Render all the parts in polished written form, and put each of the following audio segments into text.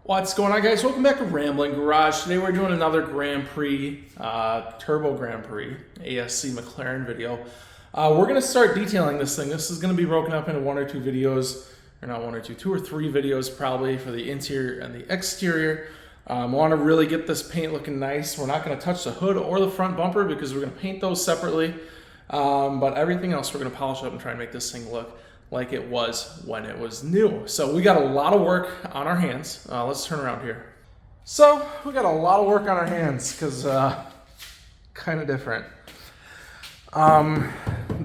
What's going on, guys? Welcome back to Rambling Garage. Today we're doing another Grand Prix, Turbo Grand Prix, ASC McLaren video. We're going to start detailing this thing. This is going to be broken up into one or two videos, or not one or two, two or three videos probably for the interior and the exterior. I want to really get this paint looking nice. We're not going to touch the hood or the front bumper because we're going to paint those separately. But everything else we're going to polish up and try and make this thing look like it was when it was new. So we got a lot of work on our hands. Let's turn around here. So we got a lot of work on our hands because kind of different.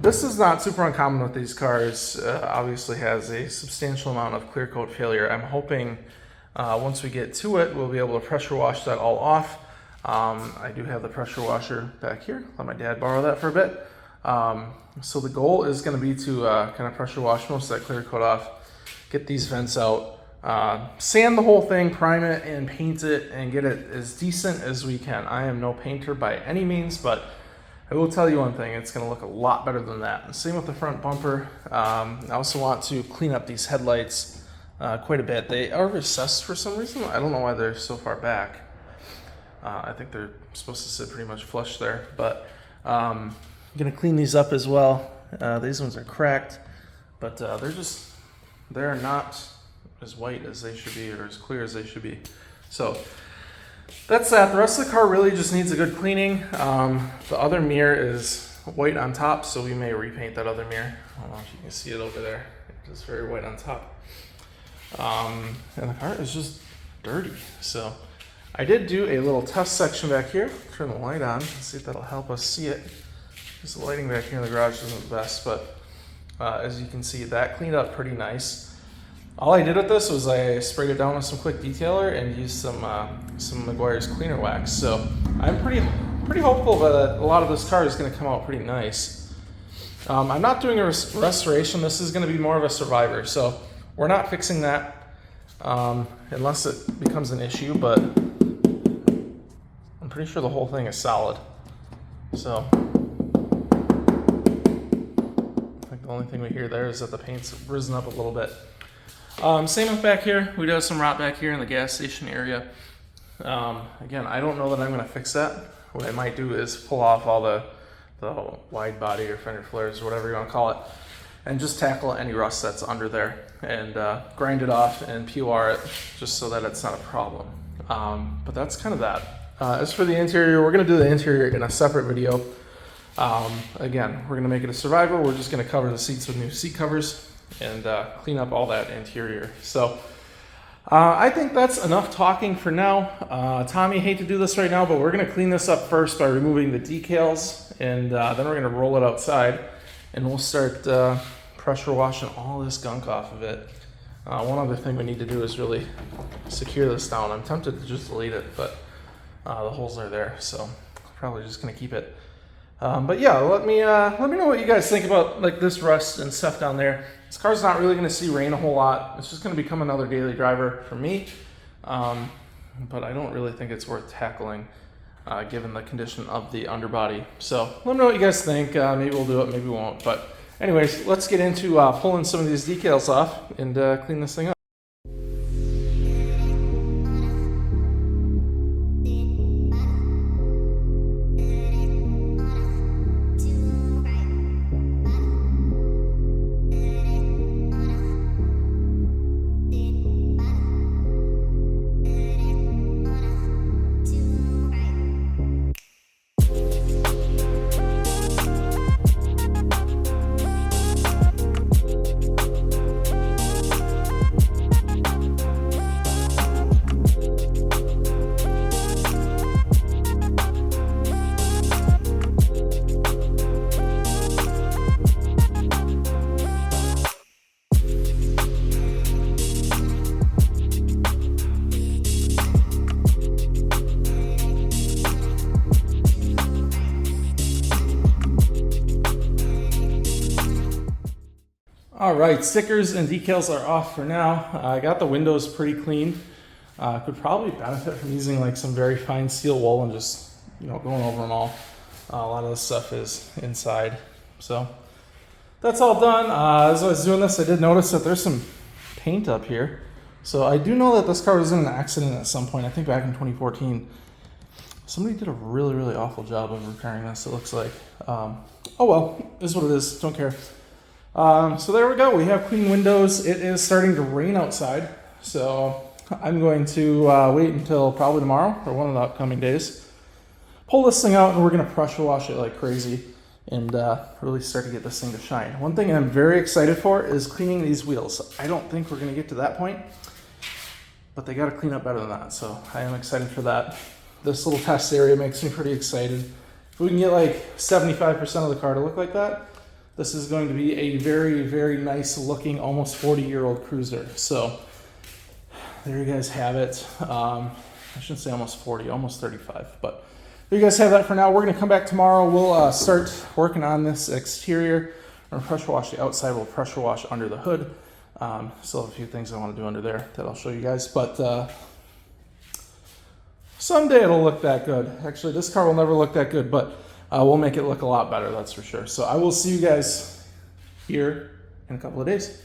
This is not super uncommon with these cars. Obviously has a substantial amount of clear coat failure. I'm hoping once we get to it, we'll be able to pressure wash that all off. I do have the pressure washer back here. Let my dad borrow that for a bit. So the goal is going to be to kind of pressure wash most of that clear coat off, get these vents out, sand the whole thing, prime it, and paint it, and get it as decent as we can. I am no painter by any means, but I will tell you one thing, it's going to look a lot better than that. And same with the front bumper. I also want to clean up these headlights quite a bit. They are recessed for some reason. I don't know why they're so far back. I think they're supposed to sit pretty much flush there, but I'm gonna clean these up as well. These ones are cracked, but they're not as white as they should be or as clear as they should be. So that's that. The rest of the car really just needs a good cleaning. The other mirror is white on top, so we may repaint that other mirror. I don't know if you can see it over there. It's very white on top. And the car is just dirty. So I did do a little test section back here. Turn the light on and see if that'll help us see it. Because the lighting back here in the garage isn't the best, but as you can see, that cleaned up pretty nice. All I did with this was I sprayed it down with some quick detailer and used some Meguiar's cleaner wax. So I'm pretty hopeful that a lot of this car is going to come out pretty nice. I'm not doing a restoration. This is going to be more of a survivor. So we're not fixing that unless it becomes an issue, but I'm pretty sure the whole thing is solid. So the only thing we hear there is that the paint's risen up a little bit. Same with back here. We do have some rot back here in the gas station area. Again, I don't know that I'm going to fix that. What I might do is pull off all the wide body or fender flares or whatever you want to call it, and just tackle any rust that's under there and grind it off and PR it just so that it's not a problem. But that's kind of that. As for the interior, we're going to do the interior in a separate video. Again, we're going to make it a survivor. We're just going to cover the seats with new seat covers and clean up all that interior. So I think that's enough talking for now. Tommy, hate to do this right now, but we're going to clean this up first by removing the decals, and then we're going to roll it outside, and we'll start pressure washing all this gunk off of it. One other thing we need to do is really secure this down. I'm tempted to just delete it, but the holes are there, so probably just going to keep it. But yeah, let me know what you guys think about like this rust and stuff down there. This car's not really going to see rain a whole lot. It's just going to become another daily driver for me. But I don't really think it's worth tackling given the condition of the underbody. So let me know what you guys think. Maybe we'll do it, maybe we won't. But anyways, let's get into pulling some of these decals off and clean this thing up. All right, stickers and decals are off for now. I got the windows pretty clean. Could probably benefit from using like some very fine steel wool and just, going over them all. A lot of this stuff is inside. So that's all done. As I was doing this, I did notice that there's some paint up here. So I do know that this car was in an accident at some point, I think back in 2014. Somebody did a really, really awful job of repairing this, it looks like. Oh well, it is what it is, don't care. So there we go, we have clean windows. It is starting to rain outside, so I'm going to wait until probably tomorrow or one of the upcoming days. Pull this thing out and we're going to pressure wash it like crazy and really start to get this thing to shine. One thing I'm very excited for is cleaning these wheels. I don't think we're going to get to that point, but they got to clean up better than that, so I am excited for that. This little test area makes me pretty excited. If we can get like 75% of the car to look like that, this is going to be a very, very nice looking, almost 40-year-old cruiser. So there you guys have it. I shouldn't say almost 40, almost 35, but there you guys have that for now. We're going to come back tomorrow. We'll start working on this exterior. We're going to pressure wash the outside. We'll pressure wash under the hood. Still have a few things I want to do under there that I'll show you guys, but someday it'll look that good. Actually, this car will never look that good, but we'll make it look a lot better, that's for sure. So I will see you guys here in a couple of days.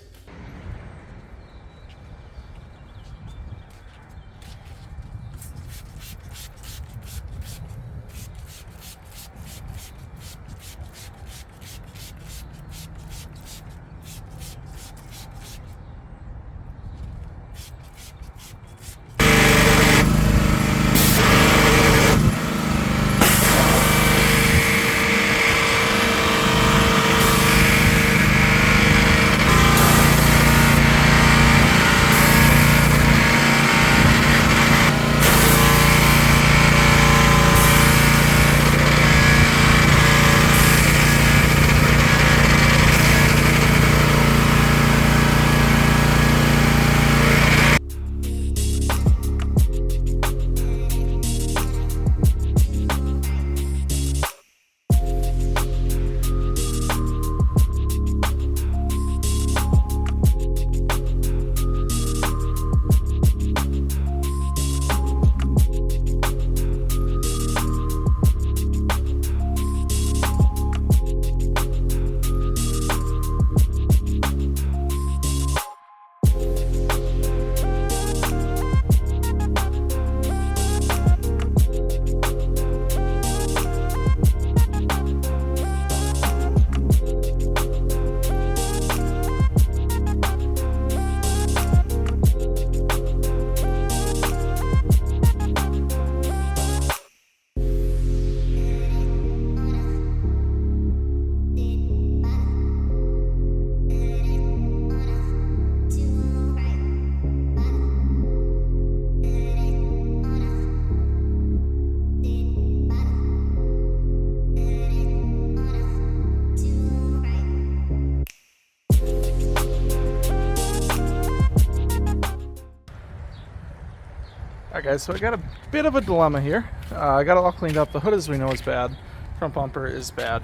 Alright guys, so I got a bit of a dilemma here. I got it all cleaned up. The hood, as we know, is bad. Front bumper is bad.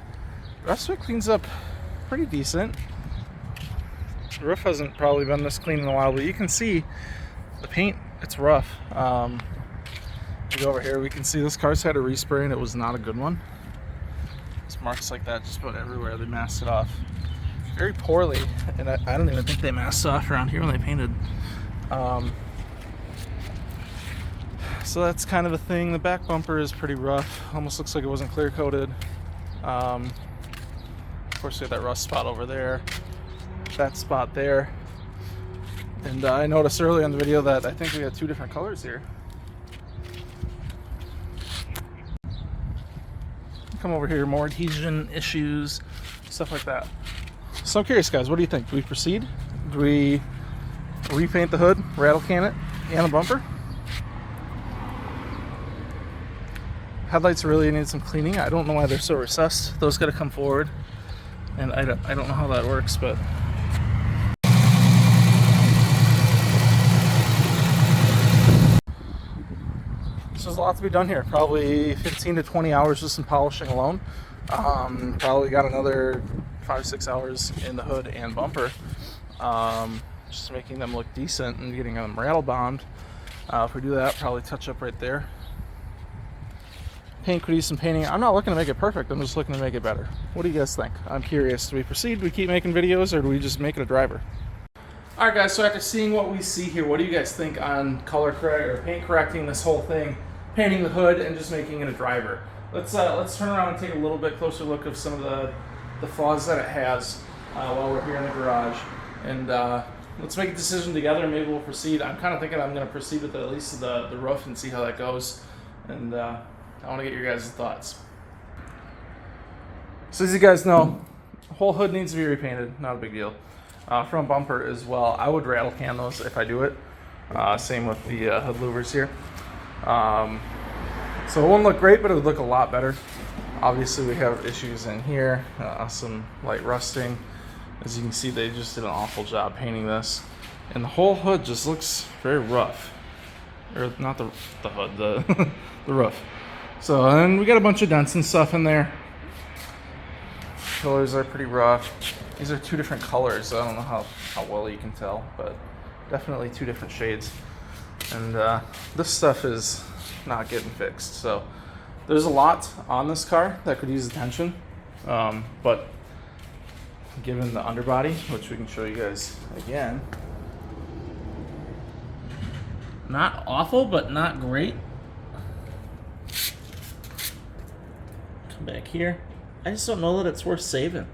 The rest of it cleans up pretty decent. The roof hasn't probably been this clean in a while, but you can see the paint, it's rough. If you go over here, we can see this car's had a respray and it was not a good one. There's marks like that just about everywhere. They masked it off very poorly, and I don't even think they masked off around here when they painted. So that's kind of a thing. The back bumper is pretty rough. Almost looks like it wasn't clear coated. Of course, we have that rust spot over there, that spot there. And I noticed earlier in the video that I think we had two different colors here. Come over here, more adhesion issues, stuff like that. So I'm curious, guys, what do you think? Do we proceed? Do we repaint the hood, rattle can it, and the bumper? Headlights really need some cleaning. I don't know why they're so recessed. Those got to come forward, and I don't know how that works, but so there's a lot to be done here. Probably 15 to 20 hours just in polishing alone. Probably got another 5-6 hours in the hood and bumper, just making them look decent and getting them rattle bombed. If we do that, probably touch up right there. Paint could use some painting. I'm not looking to make it perfect, I'm just looking to make it better. What do you guys think? I'm curious. Do we proceed? Do we keep making videos, or do we just make it a driver? All right, guys. So after seeing what we see here, what do you guys think on color correct or paint correcting this whole thing, painting the hood and just making it a driver? Let's turn around and take a little bit closer look of some of the flaws that it has while we're here in the garage, and let's make a decision together. Maybe we'll proceed. I'm kind of thinking I'm going to proceed with at least the roof and see how that goes, and I want to get your guys' thoughts. So as you guys know, the whole hood needs to be repainted. Not a big deal. Front bumper as well. I would rattle can those if I do it. Same with the hood louvers here. So it won't look great, but it would look a lot better. Obviously we have issues in here, some light rusting. As you can see, they just did an awful job painting this. And the whole hood just looks very rough. Or not the hood, the, the roof. So, and we got a bunch of dents and stuff in there. Colors are pretty rough. These are two different colors. So I don't know how well you can tell, but definitely two different shades. And this stuff is not getting fixed. So there's a lot on this car that could use attention. But given the underbody, which we can show you guys again, not awful, but not great. Come back here. I just don't know that it's worth saving.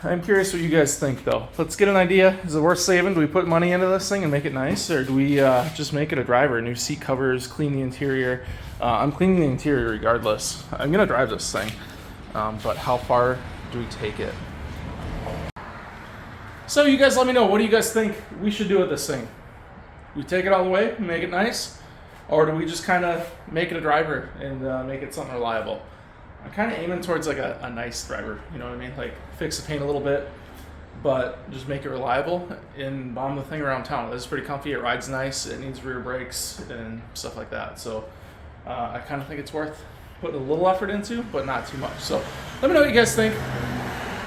I'm curious what you guys think, though. Let's get an idea. Is it worth saving? Do we put money into this thing and make it nice, or do we just make it a driver? New seat covers, clean the interior. I'm cleaning the interior regardless. I'm gonna drive this thing, but how far do we take it? So you guys let me know. What do you guys think we should do with this thing? We take it all the way and make it nice, or do we just kind of make it a driver and make it something reliable? I'm kind of aiming towards like a nice driver, you know what I mean? Like fix the paint a little bit, but just make it reliable and bomb the thing around town. This is pretty comfy, it rides nice, it needs rear brakes and stuff like that. So I kind of think it's worth putting a little effort into, but not too much. So let me know what you guys think.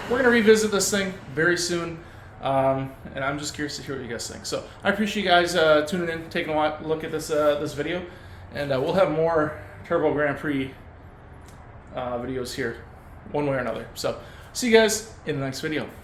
We're gonna revisit this thing very soon. And I'm just curious to hear what you guys think. So I appreciate you guys tuning in, taking a look at this this video, and we'll have more Turbo Grand Prix videos here, one way or another. So see you guys in the next video.